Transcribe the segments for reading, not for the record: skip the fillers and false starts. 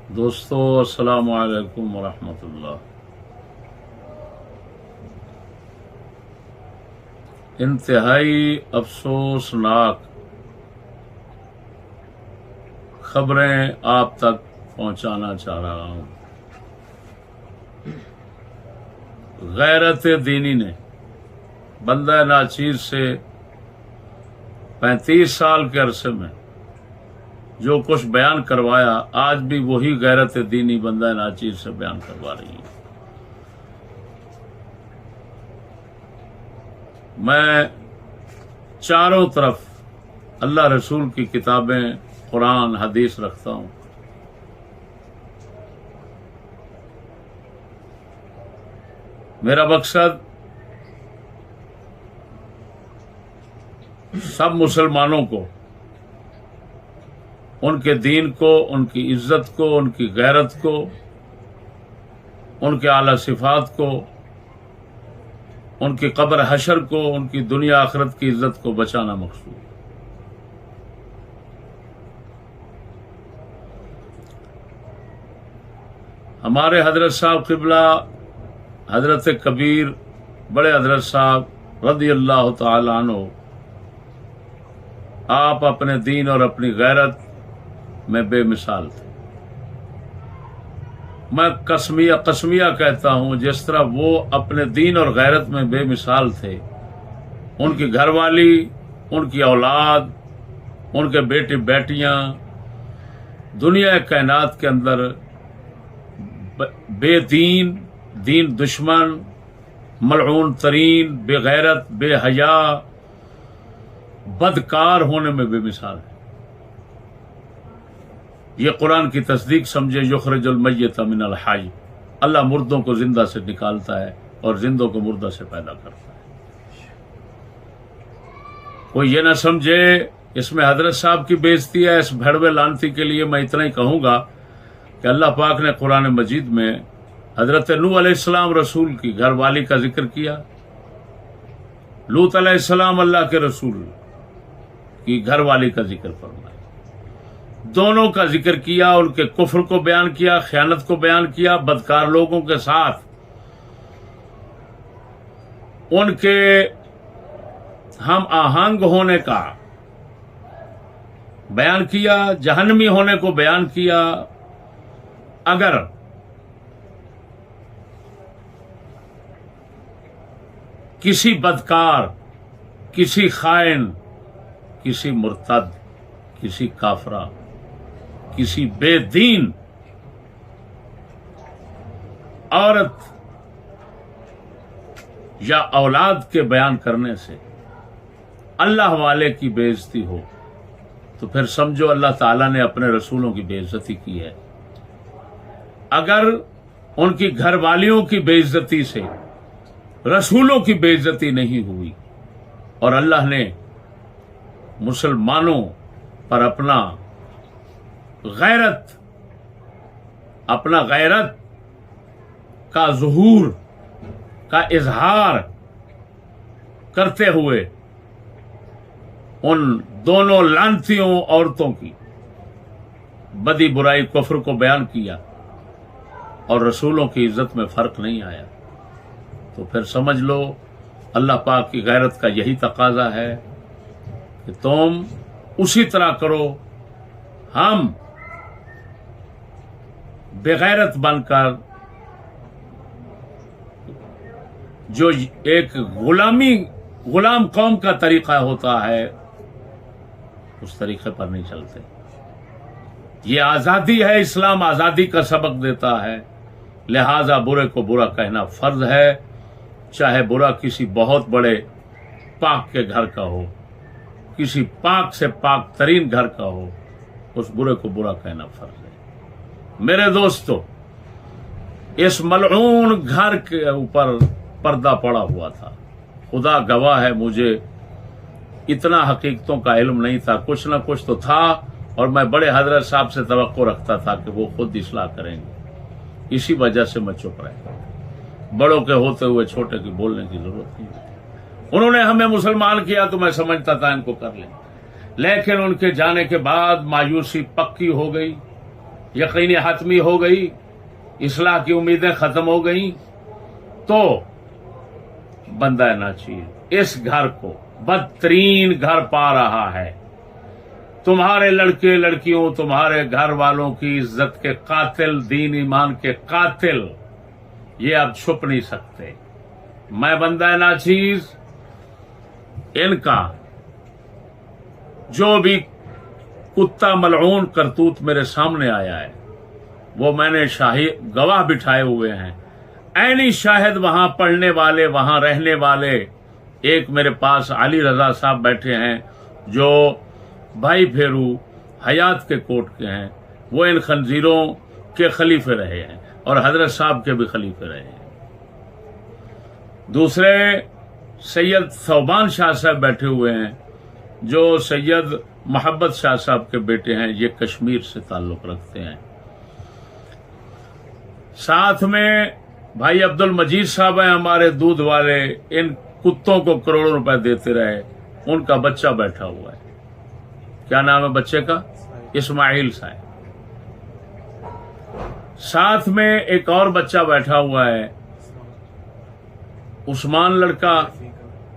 دوستو السلام علیکم ورحمۃ اللہ۔ انتہائی افسوسناک خبریں آپ تک پہنچانا چاہ رہا ہوں۔ غیرت دینی نے بندہ ناچیز سے 35 سال کے عرصے میں جو کچھ بیان کروایا، آج بھی وہی غیرت دینی بندہ ناچیز سے بیان کروا رہی ہے۔ میں چاروں طرف اللہ رسول کی کتابیں، قرآن، حدیث رکھتا ہوں۔ میرا مقصد سب مسلمانوں کو ان کے دین کو، ان کی عزت کو، ان کی غیرت کو، ان کے اعلی صفات کو، ان کی قبر حشر کو، ان کی دنیا آخرت کی عزت کو بچانا مقصود ہے۔ ہمارے حضرت صاحب قبلہ حضرت کبیر بڑے حضرت صاحب رضی اللہ تعالی عنہ، آپ اپنے دین اور اپنی غیرت میں بے مثال تھے۔ میں قسمیہ کہتا ہوں، جس طرح وہ اپنے دین اور غیرت میں بے مثال تھے، ان کی گھر والی، ان کی اولاد، ان کے بیٹے بیٹیاں دنیا کائنات کے اندر بے دین دشمن، ملعون ترین، بے غیرت، بے حیا، بدکار ہونے میں بے مثال ہے۔ یہ قرآن کی تصدیق سمجھے، یخرج المیت من الحی، اللہ مردوں کو زندہ سے نکالتا ہے اور زندوں کو مردہ سے پیدا کرتا ہے۔ کوئی یہ نہ سمجھے اس میں حضرت صاحب کی بےزتی ہے۔ اس بھڑوے لانتی کے لیے میں اتنا ہی کہوں گا کہ اللہ پاک نے قرآن مجید میں حضرت نوح علیہ السلام رسول کی گھر والی کا ذکر کیا، لوط علیہ السلام اللہ کے رسول کی گھر والی کا ذکر فرمایا، دونوں کا ذکر کیا، ان کے کفر کو بیان کیا، خیانت کو بیان کیا، بدکار لوگوں کے ساتھ ان کے ہم آہنگ ہونے کا بیان کیا، جہنمی ہونے کو بیان کیا۔ اگر کسی بدکار، کسی خائن، کسی مرتد، کسی کافرہ، کسی بے دین عورت یا اولاد کے بیان کرنے سے اللہ والے کی بے عزتی ہو، تو پھر سمجھو اللہ تعالیٰ نے اپنے رسولوں کی بے عزتی کی ہے۔ اگر ان کی گھر والیوں کی بے عزتی سے رسولوں کی بے عزتی نہیں ہوئی، اور اللہ نے مسلمانوں پر اپنا غیرت کا ظہور، کا اظہار کرتے ہوئے ان دونوں لعنتیوں عورتوں کی بدی برائی کفر کو بیان کیا اور رسولوں کی عزت میں فرق نہیں آیا، تو پھر سمجھ لو اللہ پاک کی غیرت کا یہی تقاضا ہے کہ تم اسی طرح کرو۔ ہم بغیرت بن کر جو ایک غلام قوم کا طریقہ ہوتا ہے، اس طریقے پر نہیں چلتے۔ یہ آزادی ہے، اسلام آزادی کا سبق دیتا ہے، لہذا برے کو برا کہنا فرض ہے، چاہے برا کسی بہت بڑے پاک کے گھر کا ہو، کسی پاک سے پاک ترین گھر کا ہو، اس برے کو برا کہنا فرض ہے۔ میرے دوستو، اس ملعون گھر کے اوپر پردہ پڑا ہوا تھا۔ خدا گواہ ہے، مجھے اتنا حقیقتوں کا علم نہیں تھا، کچھ نہ کچھ تو تھا، اور میں بڑے حضرت صاحب سے توقع رکھتا تھا کہ وہ خود اصلاح کریں گے، اسی وجہ سے میں چپ رہا۔ بڑوں کے ہوتے ہوئے چھوٹے کی بولنے کی ضرورت نہیں ہوتی۔ انہوں نے ہمیں مسلمان کیا تو میں سمجھتا تھا ان کو کر لیں، لیکن ان کے جانے کے بعد مایوسی پکی ہو گئی، यकीनी हतमी हो गई, इस्लाह की उम्मीदें खत्म हो गई, तो बंदा नाचीज इस घर को बदतरीन घर पा रहा है। तुम्हारे लड़के लड़कियों, तुम्हारे घर वालों की इज्जत के कातिल, दीन ईमान के कातिल, ये अब छुप नहीं सकते। मैं बंदा नाचीज इनका जो भी कुत्ता मलऊन करतूत मेरे सामने आया है, वो मैंने शाही गवाह बिठाए हुए हैं। ऐनी शाहिद वहां पढ़ने वाले, वहां रहने वाले, एक मेरे पास अली रजा साहब बैठे हैं जो भाई फेरू हयात के कोट के हैं, वो इन खंजीरों के खलीफे रहे हैं और हजरत साहब के भी खलीफे रहे हैं। दूसरे सैयद थौबान शाह साहब बैठे हुए हैं जो सैयद मोहब्बत शाह साहब के बेटे हैं, ये कश्मीर से ताल्लुक रखते हैं। साथ में भाई अब्दुल मजीद साहब हैं हमारे दूध वाले, इन कुत्तों को करोड़ों रुपए देते रहे, उनका बच्चा बैठा हुआ है। क्या नाम है बच्चे का? इस्माइल साहब। साथ में एक और बच्चा बैठा हुआ है, उस्मान लड़का,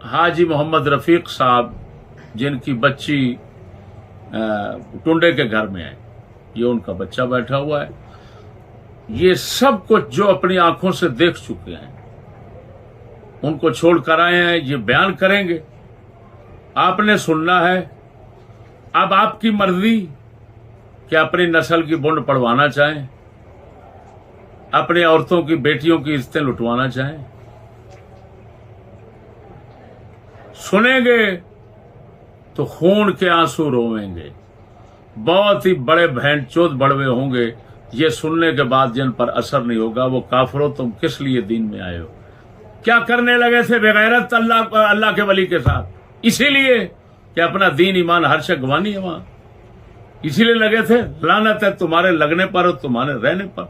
हाजी मोहम्मद रफीक साहब, जिनकी बच्ची टुंडे के घर में है, ये उनका बच्चा बैठा हुआ है। ये सब कुछ जो अपनी आंखों से देख चुके हैं, उनको छोड़ कर आए हैं, ये बयान करेंगे। आपने सुनना है। अब आपकी मर्जी कि अपनी नस्ल की बुंड पड़वाना चाहें, अपनी औरतों की, बेटियों की इज्जतें लुटवाना चाहें। सुनेंगे तो खून के आंसू रोवेंगे। बहुत ही बड़े भैंचोद बड़वे होंगे ये सुनने के बाद, जिन पर असर नहीं होगा। वो काफिरों, तुम किस लिए दीन में आए हो? क्या करने लगे थे बेगैरत अल्लाह के वली के साथ? इसीलिए कि अपना दीन ईमान हर शय गंवानी है वहां, इसीलिए लगे थे। लानत है तुम्हारे लगने पर और तुम्हारे रहने पर।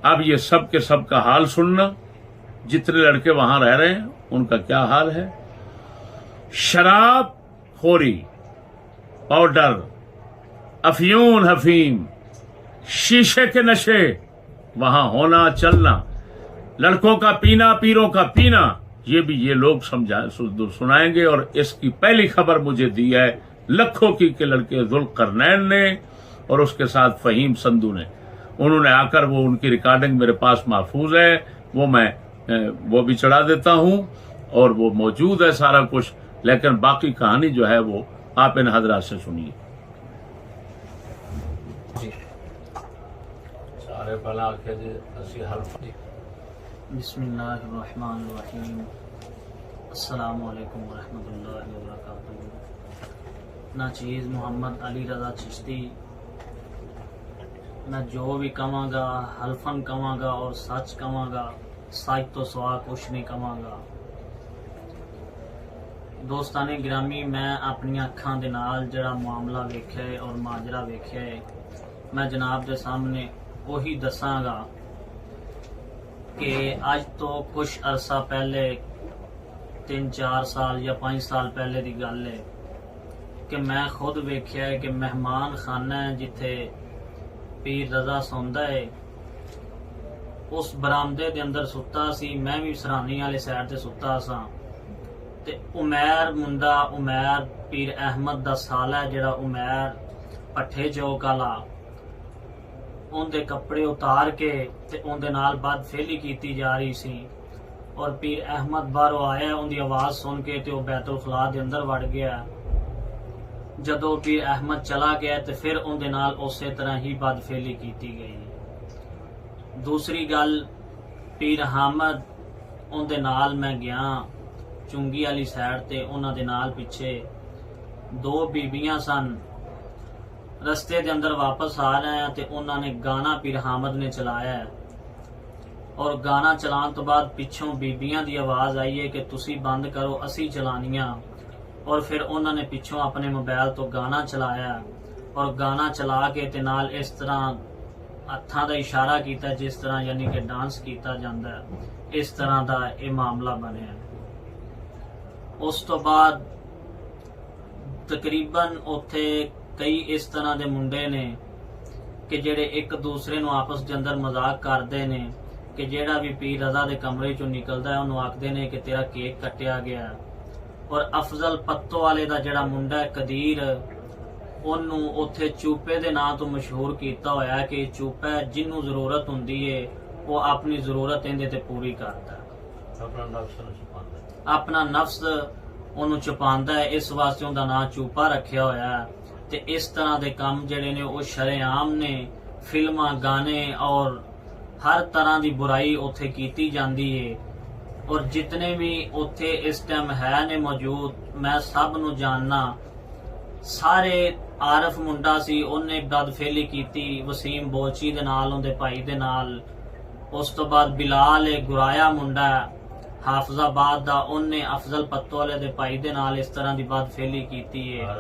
अब ये सब के सब का हाल सुनना। जितने लड़के वहां रह रहे हैं उनका क्या हाल है। शराब खोरी, पाउडर, अफयून, हफीम, शीशे के नशे वहां होना चलना, लड़कों का पीना, पीरों का पीना, ये भी ये लोग सुनाएंगे। और इसकी पहली खबर मुझे दी है लखों की के लड़के जुल्करनैन ने और उसके साथ फहीम संधू ने। उन्होंने आकर, वो उनकी रिकॉर्डिंग मेरे पास महफूज है, वो भी चढ़ा देता हूं और वो मौजूद है सारा कुछ। लेकिन बाकी कहानी जो है वो आप इन हजरात से सुनिए। सारे पहला बिस्मिल्लाहिर्रहमानिर्रहीम। अस्सलामु अलैकुम वरहमतुल्लाहि वबरकातुहू। नाचीज़ मोहम्मद अली रजा चिश्ती, मैं जो भी कमांगा हल्फन कमांगा और सच कमांगा, सच तो सवा कुछ नहीं कमांगा। दोस्ताने गिरामी, मैं अपनी अखां दे नाल जड़ा मामला वेख्या है और माजरा वेख्या है, मैं जनाब दे सामने वही दसांगा कि आज तो कुछ अरसा पहले, 3-4 साल या 5 साल पहले की गल है कि मैं खुद वेख्या है कि मेहमान खाना है जिथे पीर रजा सौंदा है, उस बरामदे दे अंदर सुता सी। मैं भी सरानी वाले साइड ते सुता सा ते उमैर मुंडा, उमैर पीर अहमद दा साला है जेड़ा उमैर पट्ठे चौक आला, उनके कपड़े उतार के ते उनके नाल बदफेली की जा रही सी। और पीर अहमद बाहरों आया, उनकी आवाज सुन के ते बैतुल खला दे अंदर वड़ गया। जदों पीर अहमद चला गया तो फिर उनके नाल उसे तरह ही बदफेली की गई। दूसरी गल, पीर हामद उनके नाल मैं गया चुंगी वाली साइड ते, उन्होंने नाल पिछे 2 बीबियां सन। रस्ते दे अंदर वापस आ रहे हैं तो उन्होंने गाना पीर हामद ने चलाया है और गाना चलाने तो बाद पिछों बीबियां दी आवाज आई है कि तुसी बंद करो, असी चलानिया। और फिर उन्होंने पिछों अपने मोबाइल तो गाना चलाया और गाना चला के ते नाल इस तरह हत्थां दा इशारा किया जिस तरह यानी कि डांस किया जाता है, इस तरह का यह मामला बनया। उस तो बाद तकरीबन उत्थे कई इस तरह के मुंडे ने ਕਿ ਜਿਹੜੇ ਇੱਕ ਦੂਸਰੇ ਨੂੰ ਆਪਸ ਦੇ ਅੰਦਰ ਮਜ਼ਾਕ ਕਰਦੇ ਨੇ ਕਿ ਜਿਹੜਾ ਵੀ ਪੀਰ ਰਜ਼ਾ ਦੇ ਕਮਰੇ ਚੋਂ ਨਿਕਲਦਾ ਹੈ ਉਹਨੂੰ ਆਖਦੇ ਨੇ ਕਿ ਤੇਰਾ ਕੇਕ ਕੱਟਿਆ ਗਿਆ। ਔਰ ਅਫਜ਼ਲ ਪੱਤੋ ਵਾਲੇ ਦਾ ਜਿਹੜਾ ਮੁੰਡਾ ਹੈ ਕਦੀਰ, ਉਹਨੂੰ ਉੱਥੇ ਚੂਪੇ ਦੇ ਨਾਂ ਤੋਂ ਮਸ਼ਹੂਰ ਕੀਤਾ ਹੋਇਆ ਹੈ ਕਿ ਚੂਪਾ ਹੈ, ਜਿਹਨੂੰ ਜ਼ਰੂਰਤ ਹੁੰਦੀ ਹੈ ਉਹ ਆਪਣੀ ਜ਼ਰੂਰਤ ਇਹਦੇ ਤੇ ਪੂਰੀ ਕਰਦਾ ਹੈ, ਆਪਣਾ ਨਫਸ ਉਹਨੂੰ ਛੁਪਾਉਂਦਾ ਹੈ, ਇਸ ਵਾਸਤੇ ਉਹਦਾ ਨਾਂ ਚੂਪਾ ਰੱਖਿਆ ਹੋਇਆ ਹੈ। ਤੇ ਇਸ ਤਰ੍ਹਾਂ ਦੇ ਕੰਮ ਜਿਹੜੇ ਨੇ ਉਹ ਸ਼ਰੇਆਮ ਨੇ, ਫਿਲਮਾਂ, ਗਾਣੇ ਔਰ ਹਰ ਤਰ੍ਹਾਂ ਦੀ ਬੁਰਾਈ ਉੱਥੇ ਕੀਤੀ ਜਾਂਦੀ ਹੈ। ਔਰ ਜਿਤਨੇ ਵੀ ਉੱਥੇ ਇਸ ਟਾਈਮ ਹੈ ਨੇ ਮੌਜੂਦ, ਮੈਂ ਸਭ ਨੂੰ ਜਾਣਨਾ। ਸਾਰੇ ਆਰਫ ਮੁੰਡਾ ਸੀ, ਉਹਨੇ ਬਦਫੇਲੀ ਕੀਤੀ ਵਸੀਮ ਬੋਚੀ ਦੇ ਨਾਲ, ਉਹਦੇ ਭਾਈ ਦੇ ਨਾਲ। ਉਸ ਤੋਂ ਬਾਅਦ ਬਿਲਾਲ ਗੁਰਾਇਆ ਮੁੰਡਾ ਹਾਫਜ਼ਾਬਾਦ ਦਾ, ਉਹਨੇ ਅਫਜ਼ਲ ਪੱਤੋ ਵਾਲੇ ਦੇ ਭਾਈ ਦੇ ਨਾਲ ਇਸ ਤਰ੍ਹਾਂ ਦੀ ਬਦਫੇਲੀ ਕੀਤੀ ਹੈ।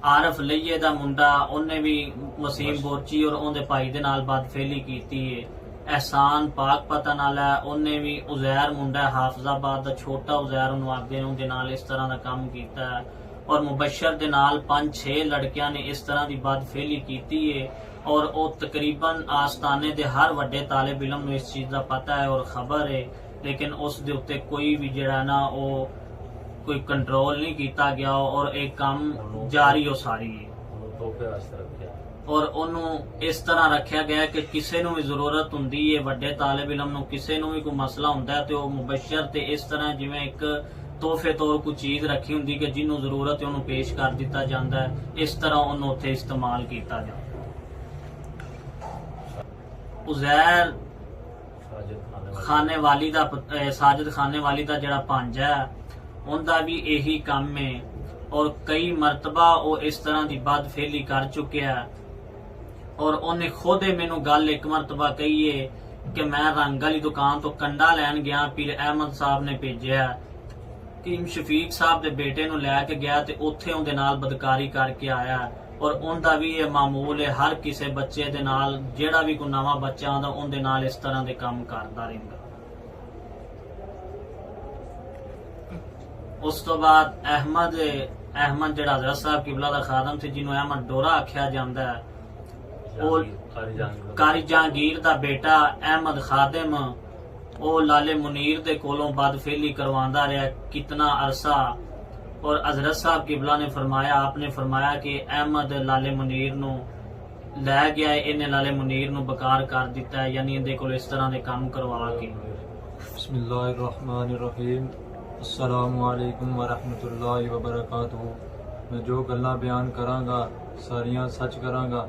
ਆਰਫ ਲਈਏ ਦਾ ਮੁੰਡਾ, ਉਹਨੇ ਵੀ ਵਸੀਮ ਬੋਚੀ ਔਰ ਉਹਦੇ ਭਾਈ ਦੇ ਨਾਲ ਬਦਫੇਲੀ ਕੀਤੀ ਹੈ। ਅਹਿਸਾਨ ਪਾਕ ਪਤਾ ਨਾਲ ਹੈ, ਉਹਨੇ ਵੀ ਉਜ਼ੈਰ ਮੁੰਡਾ ਹਾਫਜ਼ਾਬਾਦ ਦਾ, ਛੋਟਾ ਉਜ਼ੈਰ ਉਹਨੂੰ ਆਖਦੇ ਨੇ, ਉਹਦੇ ਨਾਲ ਇਸ ਤਰ੍ਹਾਂ ਦਾ ਕੰਮ ਕੀਤਾ ਹੈ। ਔਰ ਮੁਬਸ਼ਰ ਦੇ ਨਾਲ 5-6 ਲੜਕਿਆਂ ਨੇ ਇਸ ਤਰ੍ਹਾਂ ਦੀ ਬਦਫੇਲੀ ਕੀਤੀ ਹੈ। ਔਰ ਉਹ ਤਕਰੀਬਨ ਆਸਤਾਨੇ ਦੇ ਹਰ ਵੱਡੇ ਤਾਲਿਬ ਇਲਮ ਨੂੰ ਇਸ ਚੀਜ਼ ਦਾ ਪਤਾ ਹੈ ਔਰ ਖਬਰ ਹੈ, ਲੇਕਿਨ ਉਸ ਦੇ ਉੱਤੇ ਕੋਈ ਵੀ ਜਿਹੜਾ ਨਾ ਉਹ ਕੋਈ ਕੰਟਰੋਲ ਨਹੀਂ ਕੀਤਾ ਗਿਆ ਔਰ ਇਹ ਕੰਮ ਜਾਰੀ ਹੋ ਸਾਰੀ ਹੈ। ਔਰ ਉਹਨੂੰ ਇਸ ਤਰ੍ਹਾਂ ਰੱਖਿਆ ਗਿਆ ਕਿ ਕਿਸੇ ਨੂੰ ਵੀ ਜ਼ਰੂਰਤ ਹੁੰਦੀ ਹੈ, ਵੱਡੇ ਤਾਲਿਬ ਇਲਮ ਨੂੰ ਕਿਸੇ ਨੂੰ ਵੀ ਕੋਈ ਮਸਲਾ ਹੁੰਦਾ ਹੈ ਤੇ ਉਹ ਮੁਬਸ਼ਰ ਤੇ ਇਸ ਤਰ੍ਹਾਂ ਜਿਵੇਂ ਇੱਕ ਤੋਹਫੇ ਤੌਰ ਕੋਈ ਚੀਜ਼ ਰੱਖੀ ਹੁੰਦੀ ਕਿ ਜਿਹਨੂੰ ਜ਼ਰੂਰਤ ਹੈ ਉਹਨੂੰ ਪੇਸ਼ ਕਰ ਦਿੱਤਾ ਜਾਂਦਾ ਹੈ, ਇਸ ਤਰ੍ਹਾਂ ਉਹਨੂੰ ਉੱਥੇ ਇਸਤੇਮਾਲ ਕੀਤਾ ਜਾਂਦਾ। ਉਜ਼ੈਰ ਖਾਨੇ ਵਾਲੀ ਦਾ ਸਾਜਦ ਖਾਨੇ ਵਾਲੀ ਦਾ ਜਿਹੜਾ ਭਾਂਜਾ ਹੈ, ਉਹਦਾ ਵੀ ਇਹੀ ਕੰਮ ਹੈ। ਔਰ ਕਈ ਮਰਤਬਾ ਉਹ ਇਸ ਤਰ੍ਹਾਂ ਦੀ ਬਦਫੇਲੀ ਕਰ ਚੁੱਕਿਆ ਹੈ। ਔਰ ਉਹਨੇ ਖੁਦ ਮੈਨੂੰ ਗੱਲ ਇੱਕ ਮਰਤਬਾ ਕਹੀ ਹੈ ਕਿ ਮੈਂ ਰੰਗ ਵਾਲੀ ਦੁਕਾਨ ਤੋਂ ਕੰਡਾ ਲੈਣ ਗਿਆ, ਪੀਰ ਅਹਿਮਦ ਸਾਹਿਬ ਨੇ ਭੇਜਿਆ ਕਿ ਸ਼ਫੀਕ ਸਾਹਿਬ ਦੇ ਬੇਟੇ ਨੂੰ ਲੈ ਕੇ ਗਿਆ ਤੇ ਉੱਥੇ ਉਹਦੇ ਨਾਲ ਬਦਕਾਰੀ ਕਰਕੇ ਆਇਆ। ਔਰ ਉਹਦਾ ਵੀ ਇਹ ਮਾਮੂਲ ਹੈ, ਹਰ ਕਿਸੇ ਬੱਚੇ ਦੇ ਨਾਲ, ਜਿਹੜਾ ਵੀ ਕੋਈ ਨਵਾਂ ਬੱਚਾ ਆਉਂਦਾ ਉਹਦੇ ਨਾਲ ਇਸ ਤਰ੍ਹਾਂ ਦੇ ਕੰਮ ਕਰਦਾ ਰਹਿੰਦਾ। ਉਸ ਤੋਂ ਬਾਅਦ ਅਹਿਮਦ ਜਿਹੜਾ ਹਜ਼ਰਤ ਸਾਹਿਬ ਕਿਬਲਾ ਦਾ ਖਾਦਮ ਸੀ, ਜਿਹਨੂੰ ਅਹਿਮਦ ਡੋਰਾ ਆਖਿਆ ਜਾਂਦਾ ਹੈ, ਉਹ ਕਾਰੀ ਜਹਾਂਗੀਰ ਦਾ ਬੇਟਾ ਅਹਿਮਦ ਖਾਦਮ, ਉਹ ਲਾਲੇ ਮੁਨੀਰ ਦੇ ਕੋਲੋਂ ਬਦਫੇਲੀ ਕਰਵਾਉਂਦਾ ਰਿਹਾ ਕਿਤਨਾ ਅਰਸਾ। ਔਰ ਹਜ਼ਰਤ ਸਾਹਿਬ ਕਿਬਲਾ ਨੇ ਫਰਮਾਇਆ, ਆਪਨੇ ਫਰਮਾਇਆ ਕਿ ਅਹਿਮਦ ਲਾਲੇ ਮੁਨੀਰ ਨੂੰ ਲੈ ਗਿਆ, ਇਹਨੇ ਲਾਲੇ ਮੁਨੀਰ ਨੂੰ ਬਕਾਰ ਕਰ ਦਿੱਤਾ ਹੈ, ਯਾਨੀ ਇਹਦੇ ਕੋਲ ਇਸ ਤਰ੍ਹਾਂ ਦੇ ਕੰਮ ਕਰਵਾ ਕੇ। ਬਿਸਮਿल्लाहिर्रहमानिर्रहीम। अस्सलामु अलैकुम वरहमतुल्लाहि वबरकातुहू। मैं जो गल्लां बयान करांगा सारियां सच करांगा।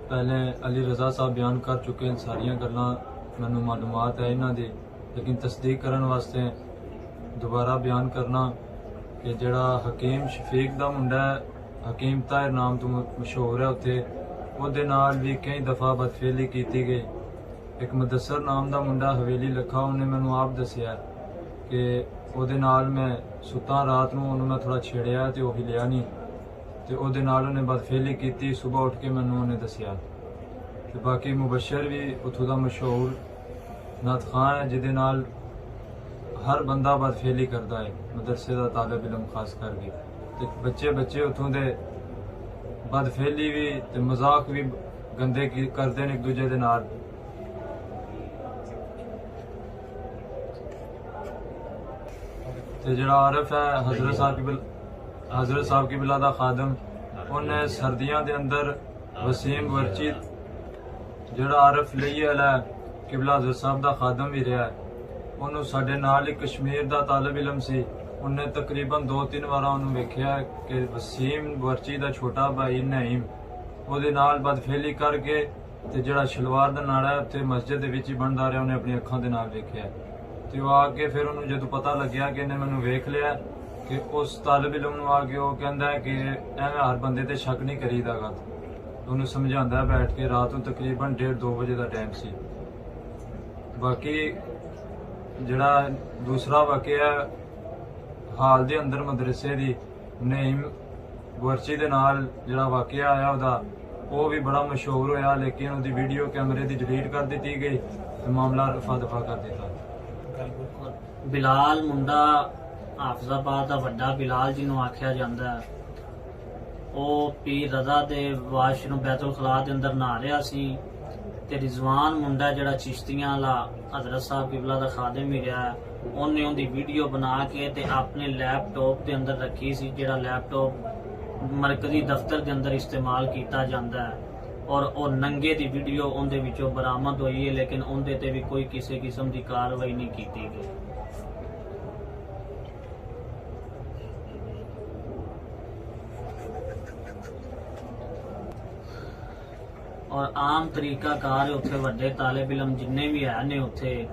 पहले अली रज़ा साहब बयान कर चुके हैं, सारियां गल्लां मैनूं मालूमात है इन्हां दी, लेकिन तस्दीक करन वास्ते दोबारा बयान करना कि जिहड़ा हकीम शफीक दा मुंडा है, हकीम ताहिर नाम तो मशहूर है, उत्थे ਉਹਦੇ ਨਾਲ भी कई दफ़ा बदफेली की गई। एक मुदस्सर नाम ਦਾ ਮੁੰਡਾ ਹਵੇਲੀ ਲੱਖਾ, ਉਹਨੇ ਮੈਨੂੰ ਆਪ ਦੱਸਿਆ ਕਿ ਉਹਦੇ ਨਾਲ ਮੈਂ ਸੁੱਤਾ ਰਾਤ ਨੂੰ, ਉਹਨੂੰ ਮੈਂ ਥੋੜਾ ਛੇੜਿਆ ਤੇ ਉਹ ਹਿਲਿਆ ਨਹੀਂ ਤੇ ਉਹਦੇ ਨਾਲ ਉਹਨੇ ਬਦਫੇਲੀ ਕੀਤੀ। ਸਵੇਰ ਉੱਠ ਕੇ ਮੈਨੂੰ ਉਹਨੇ ਦੱਸਿਆ। ਤੇ ਬਾਕੀ ਮੁਬਸ਼ਰ ਵੀ ਉੱਥੋਂ ਦਾ ਮਸ਼ਹੂਰ ਨਾਤ ਖਾਨ ਹੈ, ਜਿਹਦੇ ਨਾਲ ਹਰ ਬੰਦਾ ਬਦਫੇਲੀ ਕਰਦਾ ਹੈ, ਮਦਰਸੇ ਦਾ ਤਾਲਿਬ ਇਲਮ ਖਾਸ ਕਰਕੇ। ਤੇ ਬੱਚੇ ਉੱਥੋਂ ਦੇ ਬਦਫੇਲੀ ਵੀ ਤੇ ਮਜ਼ਾਕ ਵੀ ਗੰਦੇ ਕਰਦੇ ਨੇ ਇੱਕ ਦੂਜੇ ਦੇ ਨਾਲ। ਤੇ ਜਿਹੜਾ ਆਰਫ ਹੈ ਹਜ਼ਰਤ ਸਾਹਿਬ ਕਿਬਲਾ ਦਾ ਖਾਦਮ, ਉਹਨੇ ਸਰਦੀਆਂ ਦੇ ਅੰਦਰ ਵਸੀਮ ਵਰਚੀ ਜਿਹੜਾ ਆਰਫ ਲਈ ਵਾਲਾ ਕਿਬਲਾ ਹਜ਼ਰਤ ਸਾਹਿਬ ਦਾ ਖਾਦਮ ਵੀ ਰਿਹਾ, ਉਹਨੂੰ ਸਾਡੇ ਨਾਲ ਹੀ ਕਸ਼ਮੀਰ ਦਾ ਤਾਲਿਬ ਇਲਮ ਸੀ, ਉਹਨੇ ਤਕਰੀਬਨ 2-3 ਵਾਰ ਉਹਨੂੰ ਵੇਖਿਆ ਕਿ ਵਸੀਮ ਵਰਚੀ ਦਾ ਛੋਟਾ ਭਾਈ ਨਈਮ ਉਹਦੇ ਨਾਲ ਬਦਫੇਲੀ ਕਰਕੇ ਤੇ ਜਿਹੜਾ ਸ਼ਲਵਾਰ ਦਾ ਨਾੜਾ ਹੈ ਉੱਥੇ ਮਸਜਿਦ ਦੇ ਵਿੱਚ ਹੀ ਬਣਦਾ ਰਿਹਾ, ਉਹਨੇ ਆਪਣੀ ਅੱਖਾਂ ਦੇ ਨਾਲ ਵੇਖਿਆ। ਤੇ ਉਹ ਆ ਕੇ ਫਿਰ ਉਹਨੂੰ ਜਦੋਂ ਪਤਾ ਲੱਗਿਆ ਕਿ ਇਹਨੇ ਮੈਨੂੰ ਵੇਖ ਲਿਆ, ਕਿ ਉਸ ਤਾਲਿਬ ਇਲਮ ਨੂੰ ਆ ਕੇ ਉਹ ਕਹਿੰਦਾ ਹੈ ਕਿ ਐਵੇਂ ਹਰ ਬੰਦੇ ਤੇ ਸ਼ੱਕ ਨਹੀਂ ਕਰੀਦਾਗਾ। ਉਹਨੂੰ ਸਮਝਾਉਂਦਾ ਬੈਠ ਕੇ, ਰਾਤ ਨੂੰ ਤਕਰੀਬਨ 1:30-2 ਵਜੇ ਦਾ ਟਾਈਮ ਸੀ। ਬਾਕੀ ਜਿਹੜਾ ਦੂਸਰਾ ਵਾਕਿਆ ਹਾਲ ਦੇ ਅੰਦਰ ਮਦਰਸੇ ਦੀ ਨਈਮ ਵਰਚੀ ਦੇ ਨਾਲ ਜਿਹੜਾ ਵਾਕਿਆ ਆਇਆ ਉਹਦਾ, ਉਹ ਵੀ ਬੜਾ ਮਸ਼ਹੂਰ ਹੋਇਆ, ਲੇਕਿਨ ਉਹਦੀ ਵੀਡੀਓ ਕੈਮਰੇ ਦੀ ਡਿਲੀਟ ਕਰ ਦਿੱਤੀ ਗਈ ਤੇ ਮਾਮਲਾ ਰਫਾ ਦਫਾ ਕਰ ਦਿੱਤਾ। ਬਿਲਾਲ ਮੁੰਡਾ ਹਾਫਜ਼ਾਬਾਦ ਦਾ ਵੱਡਾ ਬਿਲਾਲ ਜਿਹਨੂੰ ਆਖਿਆ ਜਾਂਦਾ ਹੈ, ਉਹ ਪੀਰ ਰਜ਼ਾ ਦੇ ਵਾਸ਼ਰੂਮ ਬੈਤੁਲ ਖਲਾ ਦੇ ਅੰਦਰ ਨਹਾ ਰਿਹਾ ਸੀ ਤੇ ਰਿਜ਼ਵਾਨ ਮੁੰਡਾ ਜਿਹੜਾ ਚਿਸ਼ਤੀਆਂ ਵਾਲਾ ਹਜ਼ਰਤ ਸਾਹਿਬ ਕਿਬਲਾ ਦਾ ਖਾਦਮ ਹੀ ਰਿਹਾ, ਉਹਨੇ ਉਹਦੀ ਵੀਡੀਓ ਬਣਾ ਕੇ ਤੇ ਆਪਣੇ ਲੈਪਟਾਪ ਦੇ ਅੰਦਰ ਰੱਖੀ ਸੀ, ਜਿਹੜਾ ਲੈਪਟਾਪ ਮਰਕਜ਼ੀ ਦਫ਼ਤਰ ਦੇ ਅੰਦਰ ਇਸਤੇਮਾਲ ਕੀਤਾ ਜਾਂਦਾ ਹੈ। ਔਰ ਉਹ ਨੰਗੇ ਦੀ ਵੀਡੀਓ ਉਹਦੇ ਵਿੱਚੋਂ ਬਰਾਮਦ ਹੋਈ ਹੈ, ਲੇਕਿਨ ਉਹਦੇ ਤੇ ਵੀ ਕੋਈ ਕਿਸੇ ਕਿਸਮ ਦੀ ਕਾਰਵਾਈ ਨਹੀਂ ਕੀਤੀ ਗਈ। ਔਰ ਆਮ ਤਰੀਕਾ ਕਾਰ ਹੈ ਉੱਥੇ ਵੱਡੇ ਤਾਲਿਬ ਇਲਮ ਜਿੰਨੇ ਵੀ ਹੈ ਨੇ ਉੱਥੇ,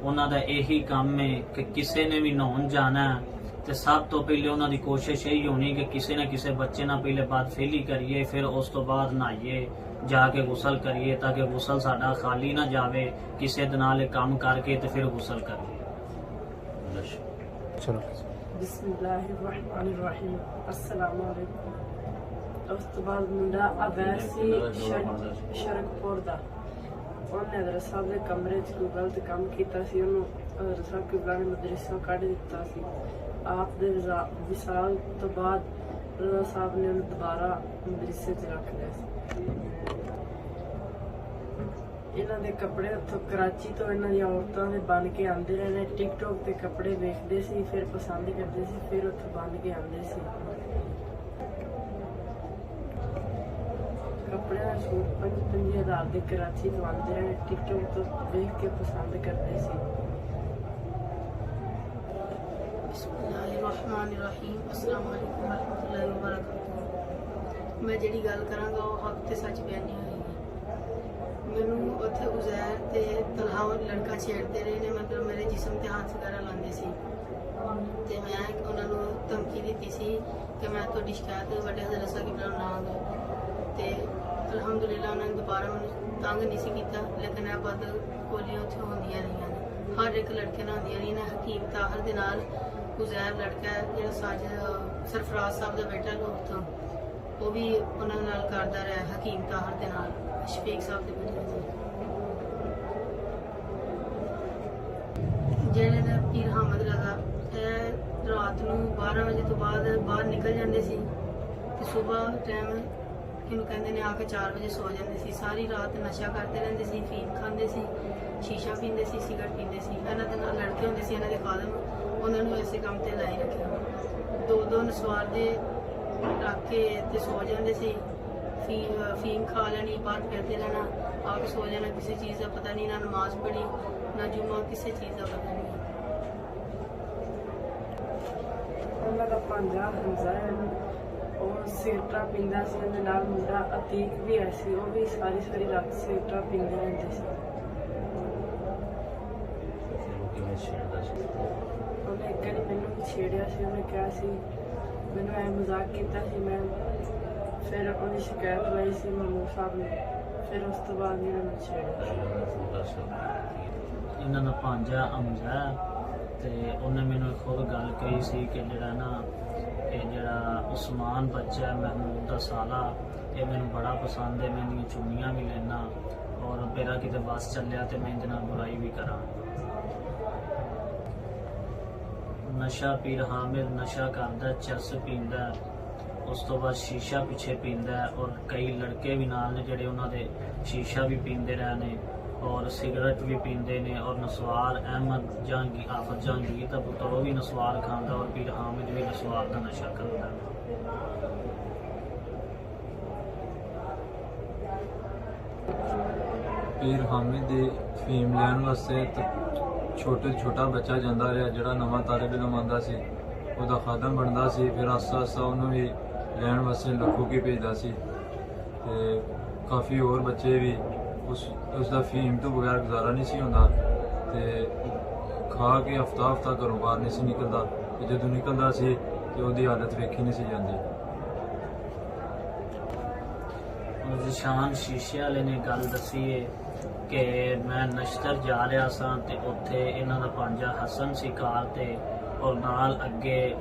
ਉਹਨਾਂ ਦਾ ਇਹੀ ਕੰਮ ਹੈ ਕਿ ਕਿਸੇ ਨੇ ਵੀ ਨਹਾਉਣ ਜਾਣਾ ਹੈ ਤੇ ਸਭ ਤੋਂ ਪਹਿਲੇ ਉਹਨਾਂ ਦੀ ਕੋਸ਼ਿਸ਼ ਇਹੀ ਹੋਣੀ ਕਿ ਕਿਸੇ ਨਾ ਕਿਸੇ ਬੱਚੇ ਨਾਲ ਪਹਿਲੇ ਬਾਅਦ ਫੇਲੀ ਕਰੀਏ, ਫਿਰ ਉਸ ਤੋਂ ਬਾਅਦ ਨਹਾਈਏ, ਜਾ ਕੇ ਗੁਸਲ ਕਰੀਏ, ਤਾਂ ਕਿ ਗੁਸਲ ਸਾਡਾ ਖਾਲੀ ਨਾ ਜਾਵੇ, ਕਿਸੇ ਦੇ ਨਾਲ ਇਹ ਕੰਮ ਕਰਕੇ ਤੇ ਫਿਰ ਗੁਸਲ ਕਰੀਏ। ਚਲੋ ਬਿਸਮਿਲ੍ਲਾਹਿਰਰਹਿਮਾਨਿਰਰਹੀਮ। अस्सलाम वालेकुम। ਉਸ ਤੋਂ ਬਾਅਦ ਮੁੰਡਾ ਅਬੈਰ ਸੀ ਸ਼ਰਕਪੁਰ ਦਾ, ਉਹਨੇ ਹਜ਼ਰਤ ਸਾਹਿਬ ਦੇ ਕਮਰੇ 'ਚ ਕੋਈ ਗਲਤ ਕੰਮ ਕੀਤਾ ਸੀ, ਉਹਨੂੰ ਹਜ਼ਰਤ ਸਾਹਿਬ ਕਿਬਲਾ ਨੇ ਮਦਰਸੋਂ ਕੱਢ ਦਿੱਤਾ ਸੀ। ਆਪ ਦੇ ਵਿਸਾਲ ਤੋਂ ਬਾਅਦ ਰਜ਼ਾ ਸਾਹਿਬ ਨੇ ਉਹਨੂੰ ਦੁਬਾਰਾ ਮਦਰਸੇ 'ਚ ਰੱਖ ਲਿਆ ਸੀ। ਇਹਨਾਂ ਦੇ ਕੱਪੜੇ ਉੱਥੋਂ ਕਰਾਚੀ ਤੋਂ ਇਹਨਾਂ ਦੀਆਂ ਔਰਤਾਂ ਦੇ ਬਣ ਕੇ ਆਉਂਦੇ ਰਹੇ ਨੇ, ਟਿਕਟੋਕ ਤੇ ਕੱਪੜੇ ਵੇਖਦੇ ਸੀ, ਫਿਰ ਪਸੰਦ ਕਰਦੇ ਸੀ, ਫਿਰ ਉੱਥੋਂ ਬਣ ਕੇ ਆਉਂਦੇ ਸੀ। ਕੱਪੜੇ ਦਾ ਸੂਟ 5,000 ਦੇ ਕਰਾਚੀ ਤੋਂ ਆਉਂਦੇ ਰਹੇ, ਟਿਕਟੋਕ ਤੋਂ ਵੇਖ ਕੇ ਪਸੰਦ ਕਰਦੇ ਸੀ। ਬਿਸਮਿल्लाहिर्रहमानिर्रहीम। अस्सलाम वालेकुम रहमतुल्लाहि व बरकातहू। मैं ਜਿਹੜੀ ਗੱਲ ਕਰਾਂਗਾ ਉਹ ਹੱਕ ਤੇ ਸੱਚ ਬਿਆਨੀ ਹੋਏਗੀ। ਮੈਨੂੰ ਉੱਥੇ ਉਜ਼ੈਰ ਤੇ ਤਲਹਾ ਲੜਕਾ ਛੇੜਦੇ ਰਹੇ ਨੇ, ਮਤਲਬ ਮੇਰੇ ਜਿਸਮ ਤੇ ਹੱਥ ਵਗੈਰਾ ਲਾਉਂਦੇ ਸੀ ਤੇ ਮੈਂ ਉਹਨਾਂ ਨੂੰ ਧਮਕੀ ਦਿੱਤੀ ਸੀ ਕਿ ਮੈਂ ਤੁਹਾਡੀ ਸ਼ਿਕਾਇਤ ਵੱਡੇ ਹਜ਼ਰਤ ਸਾਹਿਬ ਕਿਬਲਾ ਨੂੰ ਲਾਵਾਂਗਾ ਤੇ ਅਲਹਮਦੁਲਿਲਾ ਉਹਨਾਂ ਨੇ ਦੁਬਾਰਾ ਮੈਨੂੰ ਤੰਗ ਨਹੀਂ ਸੀ ਕੀਤਾ, ਲੇਕਿਨ ਇਹ ਬਦ ਕੋਲੀਆਂ ਉੱਥੇ ਹੁੰਦੀਆਂ ਰਹੀਆਂ ਨੇ, ਹਰ ਇੱਕ ਲੜਕੇ ਨਾਲ ਹੁੰਦੀਆਂ ਰਹੀਆਂ ਨੇ। ਹਕੀਮ ਤਾਹਰ ਦੇ ਨਾਲ ਉਜ਼ੈਰ ਲੜਕਾ ਹੈ ਜਿਹੜਾ ਸਾਜਦ ਸਰਫਰਾਜ਼ ਸਾਹਿਬ ਦਾ ਬੇਟਾ ਉੱਥੋਂ, ਉਹ ਵੀ ਉਹਨਾਂ ਨਾਲ ਕਰਦਾ ਰਿਹਾ ਹਕੀਮ ਤਾਹਰ ਦੇ ਨਾਲ, ਸ਼ਫੀਕ ਸਾਹਿਬ ਦੇ ਬੇਟੇ ਨਾਲ। ਜਿਹੜੇ ਨੇ ਪੀਰ ਹਾਮਦ ਰਜ਼ਾ, ਇਹ ਰਾਤ ਨੂੰ 12 ਵਜੇ ਤੋਂ ਬਾਅਦ ਬਾਹਰ ਨਿਕਲ ਜਾਂਦੇ ਸੀ ਤੇ ਸਵੇਰ ਟਾਈਮ ਇਹਨੂੰ ਕਹਿੰਦੇ ਨੇ ਆ ਕੇ 4 ਵਜੇ ਸੋ ਜਾਂਦੇ ਸੀ। ਸਾਰੀ ਰਾਤ ਨਸ਼ਾ ਕਰਦੇ ਰਹਿੰਦੇ ਸੀ, ਫੀਮ ਖਾਂਦੇ ਸੀ, ਸ਼ੀਸ਼ਾ ਪੀਂਦੇ ਸੀ, ਸਿਗਰਟ ਪੀਂਦੇ ਸੀ। ਇਹਨਾਂ ਦੇ ਨਾਲ ਲੜਕੇ ਹੁੰਦੇ ਸੀ ਇਹਨਾਂ ਦੇ ਖਾਦਮ, ਉਹਨਾਂ ਨੂੰ ਇਸੇ ਕੰਮ ਤੇ ਲਾਈ ਰੱਖਿਆ। ਦੋ ਨਸਵਾਰ ਦੇ ਰੱਖ ਕੇ ਤੇ ਸੋ ਜਾਂਦੇ ਸੀ, ਫੀਮ ਖਾ ਲੈਣੀ, ਬਾਹਰ ਫਿਰਦੇ ਰਹਿਣਾ, ਆ ਕੇ ਸੋ ਜਾਣਾ, ਕਿਸੇ ਚੀਜ਼ ਦਾ ਪਤਾ ਨਹੀਂ, ਨਾ ਨਮਾਜ਼ ਪੜ੍ਹੀ ਨਾ ਜੁਮਾ, ਕਿਸੇ ਚੀਜ਼ ਦਾ ਪਤਾ ਨਹੀਂ। ਉਹਨਾਂ ਦਾ ਭਾਂਜਾ ਹਮਜ਼ਾ ਹੈ, ਉਹ ਸਿਗਰਟਾਂ ਪੀਂਦਾ ਸੀ, ਉਹਦੇ ਨਾਲ ਮੁੰਡਾ ਅਤੀਕ ਵੀ ਹੈ ਸੀ, ਉਹ ਵੀ ਸਾਰੀ ਰਾਤ ਸਿਗਰਟਾਂ ਪੀਂਦੇ ਰਹਿੰਦੇ ਸੀ। ਉਹਨੇ ਇੱਕ ਵਾਰੀ ਮੈਨੂੰ ਵੀ ਛੇੜਿਆ ਸੀ, ਉਹਨੇ ਕਿਹਾ ਸੀ, ਮੈਨੂੰ ਐ ਮਜ਼ਾਕ ਕੀਤਾ ਸੀ ਮੈਂ, ਫਿਰ ਉਹਨੇ ਸ਼ਿਕਾਇਤ ਲਾਈ ਸੀ ਮਮੂਰ ਸਾਹਿਬ ਨੇ, ਫਿਰ ਉਸ ਤੋਂ ਬਾਅਦ ਇਹਨਾਂ ਨੂੰ ਛੇੜਿਆ। ਇਹਨਾਂ ਦਾ ਭਾਂਜਾ ਅਮਜ਼ਾ ਤੇ ਉਹਨੇ ਮੈਨੂੰ ਖੁਦ ਗੱਲ ਕਹੀ ਸੀ ਕਿ ਜਿਹੜਾ ਨਾ ਇਹ ਜਿਹੜਾ ਉਸਮਾਨ ਬੱਚਾ ਮਹਿਮੂਦ ਦਾ ਸਾਲਾ, ਇਹ ਮੈਨੂੰ ਬੜਾ ਪਸੰਦ ਹੈ, ਮੈਂ ਇਹਦੀਆਂ ਚੁੰਨੀਆਂ ਵੀ ਲੈਣਾ ਔਰ ਮੇਰਾ ਕਿਤੇ ਬਸ ਚੱਲਿਆ ਤੇ ਮੈਂ ਇਹਦੇ ਨਾਲ ਬੁਰਾਈ ਵੀ ਕਰਾਂ। ਨਸ਼ਾ ਪੀਰ ਹਾਮਿਦ ਨਸ਼ਾ ਕਰਦਾ, ਚਰਸ ਪੀਂਦਾ, ਉਸ ਤੋਂ ਬਾਅਦ ਸ਼ੀਸ਼ਾ ਪਿੱਛੇ ਪੀਂਦਾ ਔਰ ਕਈ ਲੜਕੇ ਵੀ ਨਾਲ ਨੇ ਜਿਹੜੇ ਉਹਨਾਂ ਦੇ ਸ਼ੀਸ਼ਾ ਵੀ ਪੀਂਦੇ ਰਹੇ ਨੇ ਔਰ ਸਿਗਰਟ ਵੀ ਪੀਂਦੇ ਨੇ। ਔਰ ਨਸਵਾਰ ਅਹਿਮਦ ਜਹਾਂਗੀਰ ਆਫਤ ਜਹਾਂਗੀਰ ਦਾ ਪੁੱਤਰ, ਉਹ ਵੀ ਨਸਵਾਰ ਖਾਂਦਾ ਔਰ ਪੀਰ ਹਾਮਿਦ ਵੀ ਨਸਵਾਰ ਦਾ ਨਸ਼ਾ ਕਰਦਾ। ਪੀਰ ਹਾਮਿਦ ਦੇ ਫੀਮ ਲੈਣ ਵਾਸਤੇ ਛੋਟਾ ਬੱਚਾ ਜਾਂਦਾ ਰਿਹਾ, ਜਿਹੜਾ ਨਵਾਂ ਤਾਲਿਬ ਇਲਮ ਆਉਂਦਾ ਸੀ, ਉਹਦਾ ਖਾਦਮ ਬਣਦਾ ਸੀ, ਫਿਰ ਆਸਤਾ ਆਸਤਾ ਉਹਨੂੰ ਵੀ ਲੈਣ ਵਾਸਤੇ ਲੱਖੋ ਕੀ ਭੇਜਦਾ ਸੀ ਤੇ ਕਾਫੀ ਹੋਰ ਬੱਚੇ ਵੀ ਉਸ ਦਾ ਫੀਮ ਤੋਂ ਬਗੈਰ ਗੁਜ਼ਾਰਾ ਨਹੀਂ ਸੀ ਹੁੰਦਾ ਤੇ ਖਾ ਕੇ ਹਫਤਾ ਘਰੋਂ ਬਾਹਰ ਨਹੀਂ ਸੀ ਨਿਕਲਦਾ ਤੇ ਜਦੋਂ ਨਿਕਲਦਾ ਸੀ ਤੇ ਉਹਦੀ ਹਾਲਤ ਵੇਖੀ ਨਹੀਂ ਸੀ ਜਾਂਦੀ। ਜ਼ਿਸ਼ਾਨ ਸ਼ੀਸ਼ੇ ਵਾਲੇ ਨੇ ਗੱਲ ਦੱਸੀ ਹੈ ਕਿ ਮੈਂ ਨਸ਼ਤਰ ਜਾ ਰਿਹਾ ਸਾਂ ਤੇ ਉੱਥੇ ਇਹਨਾਂ ਦਾ ਭਾਂਜਾ ਹਸਨ ਸੀ ਕਾਰ ਤੇ ਔਰ ਨਾਲ ਅੱਗੇ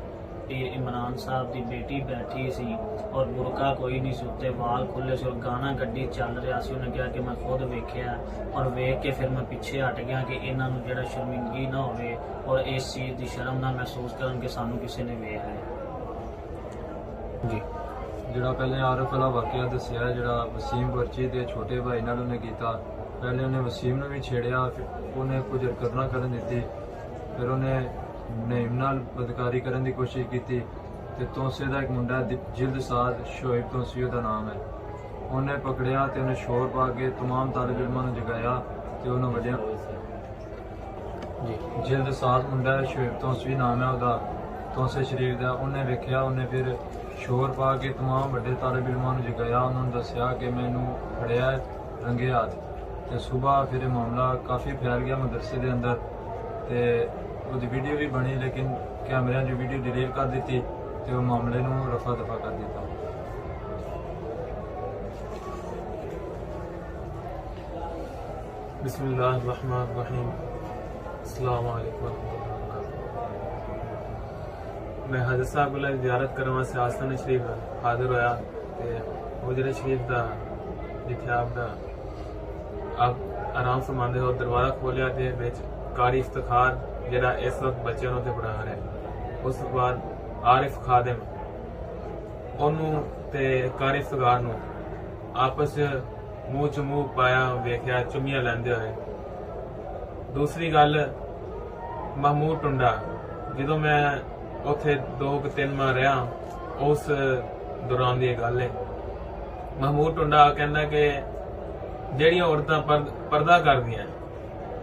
ਪੀਰ ਇਮਰਾਨ ਸਾਹਿਬ ਦੀ ਬੇਟੀ ਬੈਠੀ ਸੀ ਔਰ ਬੁਰਕਾ ਕੋਈ ਨਹੀਂ ਸੀ ਉੱਤੇ, ਵਾਲ ਖੁੱਲੇ ਸੀ ਔਰ ਗਾਣਾ ਗੱਡੀ ਚੱਲ ਰਿਹਾ ਸੀ। ਉਹਨੇ ਕਿਹਾ ਕਿ ਮੈਂ ਖੁਦ ਵੇਖਿਆ ਔਰ ਵੇਖ ਕੇ ਫਿਰ ਮੈਂ ਪਿੱਛੇ ਹਟ ਗਿਆ ਕਿ ਇਹਨਾਂ ਨੂੰ ਜਿਹੜਾ ਸ਼ਰਮਿੰਦਗੀ ਨਾ ਹੋਵੇ ਔਰ ਇਸ ਚੀਜ਼ ਦੀ ਸ਼ਰਮ ਨਾ ਮਹਿਸੂਸ ਕਰਨ ਕਿ ਸਾਨੂੰ ਕਿਸੇ ਨੇ ਵੇਖ ਲਿਆ। ਜੀ ਜਿਹੜਾ ਪਹਿਲੇ ਆਰਫ ਵਾਲਾ ਵਾਕਿਆ ਦੱਸਿਆ, ਜਿਹੜਾ ਵਸੀਮ ਵਰਚੀ ਦੇ ਛੋਟੇ ਭਾਈ ਨਾਲ ਉਹਨੇ ਕੀਤਾ। ਪਹਿਲੇ ਉਹਨੇ ਵਸੀਮ ਨੂੰ ਵੀ ਛੇੜਿਆ, ਫਿਰ ਉਹਨੇ ਕੁਝ ਹਰਕਤ ਨਾ ਕਰਨ ਦਿੱਤੀ, ਫਿਰ ਉਹਨੇ ਨਈਮ ਨਾਲ ਬਦਕਾਰੀ ਕਰਨ ਦੀ ਕੋਸ਼ਿਸ਼ ਕੀਤੀ। ਤੇ ਤੋਸੇ ਦਾ ਇੱਕ ਮੁੰਡਾ ਜਿਲਦ ਸਾਦ ਸ਼ੋਇਬ ਤੋਸੀ ਉਹਦਾ ਨਾਮ ਹੈ, ਉਹਨੇ ਪਕੜਿਆ ਤੇ ਉਹਨੇ ਸ਼ੋਰ ਪਾ ਕੇ तमाम ਤਾਲਿਬ ਇਲਮਾਂ ਨੂੰ ਜਗਾਇਆ ਤੇ ਉਹਨੂੰ ਵੱਢਿਆ। ਜਿਲਦ ਸਾਦ ਮੁੰਡਾ ਸ਼ੋਇਬ ਤੋਸੀ ਨਾਮ ਹੈ ਉਹਦਾ, ਤੋਸੇ ਸ਼ਰੀਫ ਦਾ। ਉਹਨੇ ਵੇਖਿਆ, ਉਹਨੇ ਫਿਰ ਸ਼ੋਰ ਪਾ ਕੇ तमाम ਵੱਡੇ ਤਾਲਿਬ ਇਲਮਾਂ ਨੂੰ ਜਗਾਇਆ, ਉਹਨਾਂ ਨੂੰ ਦੱਸਿਆ ਕਿ ਮੈਨੂੰ ਫੜਿਆ ਰੰਗੇ ਹੱਥ। ਤੇ ਸਵੇਰ ਫਿਰ ਇਹ ਮਾਮਲਾ ਕਾਫੀ ਫੈਲ ਗਿਆ ਮਦਰਸੇ ਦੇ ਅੰਦਰ ਤੇ ਉਹਦੀ ਵੀਡੀਓ ਵੀ ਬਣੀ, ਲੇਕਿਨ ਕੈਮਰਿਆਂ 'ਚ ਵੀਡੀਓ ਡਿਲੀਟ ਕਰ ਦਿੱਤੀ ਤੇ ਉਹ ਮਾਮਲੇ ਨੂੰ ਰਫਾ ਦਫਾ ਕਰ ਦਿੱਤਾ। बिस्मिल्लाहिर्रहमानिर्रहीम। अस्सलाम वालेकुम। मैं हज़रत साहब को ज़ियारत करने वास्ते आस्थान शरीफ हाजिर होया ते हुजरे शरीफ दा जिथे आपदा आप आराम फरमांदे हो दरवाजा खोलिया ते विच कारी इफ्तिखार जिहड़ा इस वक्त बच्चे नूं ते पढ़ा रहा है। उस तो बाद आरिफ खादिम ओनू ते कारी इफ्तिखार नूं आपस मूँह च मूँह पाया वेख्या चुम्मियां लैंदे होए। दूसरी गल महमूद टुंडा, जदों मैं उत्थे 2-3 माह रहा उस दौरान दी गल है। महमूद टुंडा कहंदा कि जिहड़ियां औरतां पर्दा करदियां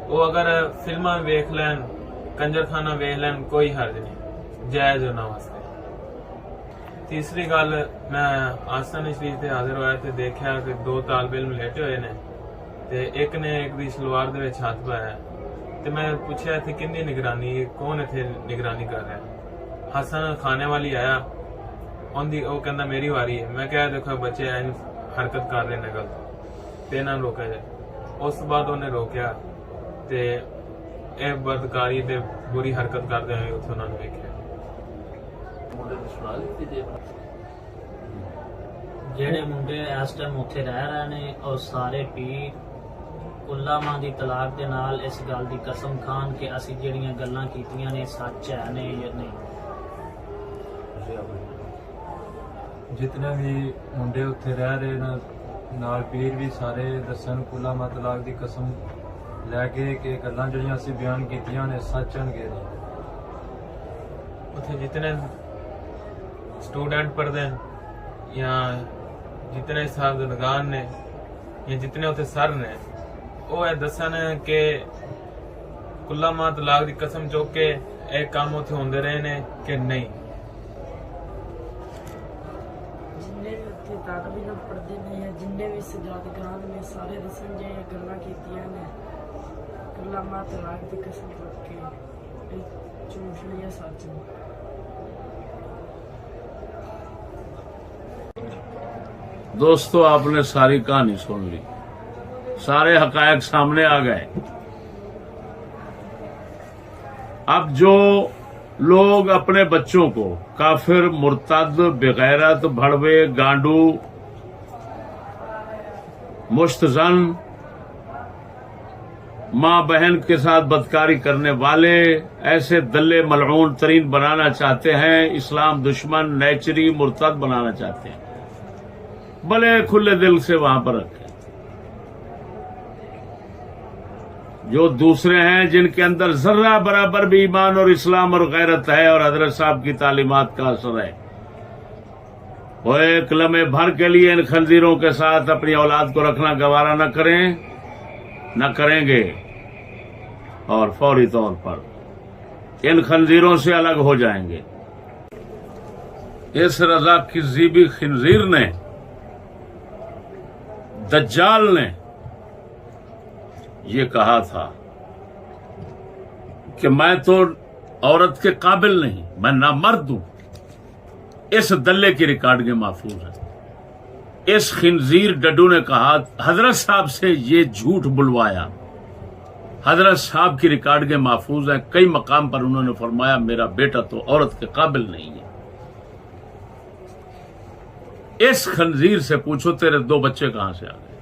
वो अगर फिल्मां वेख लैन, कंजरखाना वेख लैन, कोई हर्ज नहीं, जायज़ उन्हां वास्ते। तीसरी गल, मैं आस्थान शरीफ से हाजिर होया ते देखा कि 2 तालिब इल्म लेटे हुए ने ते एक ने एक दी सलवार दे विच हत्थ पाया ते मैं पूछया इत्थे किन्नी निगरानी, कौन इत्थे निगरानी कर रहा है। हसन खाने वाली आया, ओंदी ओ कहंदा मेरी वारी है। मैं कहा देखो बच्चे हरकत कर रहे ने गलत ते इन्हां नूं रोका जाए। उस तो बाद उन्हें रोकया ते ਇਹ ਬਦਕਾਰੀ ਤੇ बुरी हरकत करदे होए उत्थे उन्हां नूं वेखिਆ। ਜਿਹੜੇ ਮੁੰਡੇ ਇਸ ਟਾਈਮ ਉੱਥੇ ਰਹਿ ਰਹੇ ਨੇ ਔਰ ਸਾਰੇ ਪੀਰ ਉਲਾਮਾ ਦੀ ਤਲਾਕ ਦੇ ਨਾਲ ਇਸ ਗੱਲ ਦੀ ਕਸਮ ਖਾਣ ਕਿ ਅਸੀਂ ਜਿਹੜੀਆਂ ਗੱਲਾਂ ਕੀਤੀਆਂ ਨੇ ਸੱਚ ਹੈ ਨੇ ਜਾਂ ਨਹੀਂ। ਜਿਤਨੇ ਵੀ ਮੁੰਡੇ ਉੱਥੇ ਰਹਿ ਰਹੇ ਨੇ ਨਾਲ ਪੀਰ ਵੀ ਸਾਰੇ ਦੱਸਣ ਉਲਾਮਾ ਤਲਾਕ ਦੀ ਕਸਮ ਲੈ ਕੇ ਕਿ ਗੱਲਾਂ ਜਿਹੜੀਆਂ ਅਸੀਂ ਬਿਆਨ ਕੀਤੀਆਂ ਨੇ ਸੱਚ ਹੋਣਗੇ। ਉੱਥੇ ਜਿਤਨੇ स्टूडेंट पढ़ते हैं या जितने साहबजादगान ने या जितने उत्थे सर ने वो ये दसन कि कुल्लामा तलाक की कसम चुक के ये काम उत्थे होंदे रहे ने कि नहीं। जिन्ने भी उत्थे तालिब इल्म पढ़दे ने या जिन्ने भी सजादगान ने सारे दसन जे गल्लां कीतियां ने कुल्लामा तलाक दी कसम चुक के झूठ नहीं है सच नहीं। दोस्तों, आपने सारी कहानी सुन ली, सारे हकायक सामने आ गए। अब जो लोग अपने बच्चों को काफिर, मुर्तद, बेगैरत, भड़वे, गांडू, मुश्तजन, माँ बहन के साथ बदकारी करने वाले ऐसे दल्ले मलऊन तरीन बनाना चाहते हैं, इस्लाम दुश्मन, नेचरी, मुर्तद बनाना चाहते हैं, भले खुले दिल से वहां पर रखें। जो दूसरे हैं जिनके अंदर जर्रा बराबर भी ईमान और इस्लाम और गैरत है और हजरत साहब की तालीमात का असर है, वो एक लम्हे भर के लिए इन खंजीरों के साथ अपनी औलाद को रखना गवारा न करें, न करेंगे और फौरी तौर पर इन खंजीरों से अलग हो जाएंगे। इस रजा किज़ीबी खंजीर ने, दज्जाल ने ये कहा था कि मैं तो औरत के काबिल नहीं, मैं नामर्द हूं। इस दल्ले की रिकॉर्डिंग महफूज है। इस खिंजीर डड्डू ने कहा, हजरत साहब से ये झूठ बुलवाया। हजरत साहब की रिकॉर्डिंग महफूज है। कई मकाम पर उन्होंने फरमाया मेरा बेटा तो औरत के काबिल नहीं है। इस खंजीर से पूछो तेरे 2 बच्चे कहां से आ गए,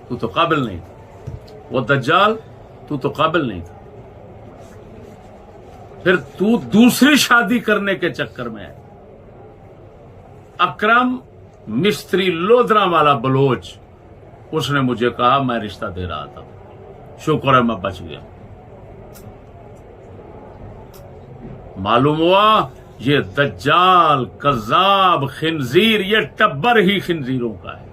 तू तो काबिल नहीं था। वो दज्जाल, तू तो काबिल नहीं था, फिर तू दूसरी शादी करने के चक्कर में है। अकरम मिस्त्री लोधरा वाला बलोच, उसने मुझे कहा, मैं रिश्ता दे रहा था, शुक्र है मैं बच गया। मालूम हुआ ये दज्जाल, कज़्ज़ाब, खिंजीर, ये टब्बर ही खिंजीरों का है।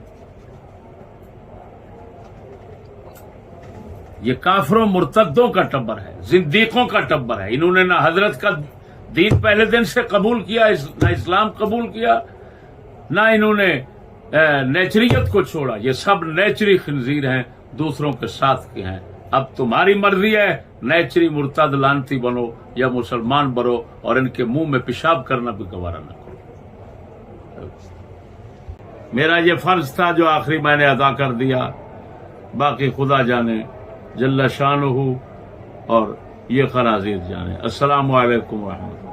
ये काफरों मुर्तद्दों का टब्बर है, जिंदीकों का टब्बर है। इन्होंने ना हजरत का दीन पहले दिन से कबूल किया, ना इस्लाम कबूल किया, ना इन्होंने नेचरियत को छोड़ा। ये सब नेचरी खिंजीर हैं, दूसरों के साथ के हैं। अब तुम्हारी मर्जी है, नेचरी मुर्तद लानती बनो या मुसलमान बनो, और इनके मुंह में पेशाब करना भी गवारा न करो। मेरा ये फर्ज था जो आखिरी मैंने अदा कर दिया, बाकी खुदा जाने जल्ला शानुहु और ये खराजीर जाने। अस्सलामु अलैकुम व रहमतुल्लाह।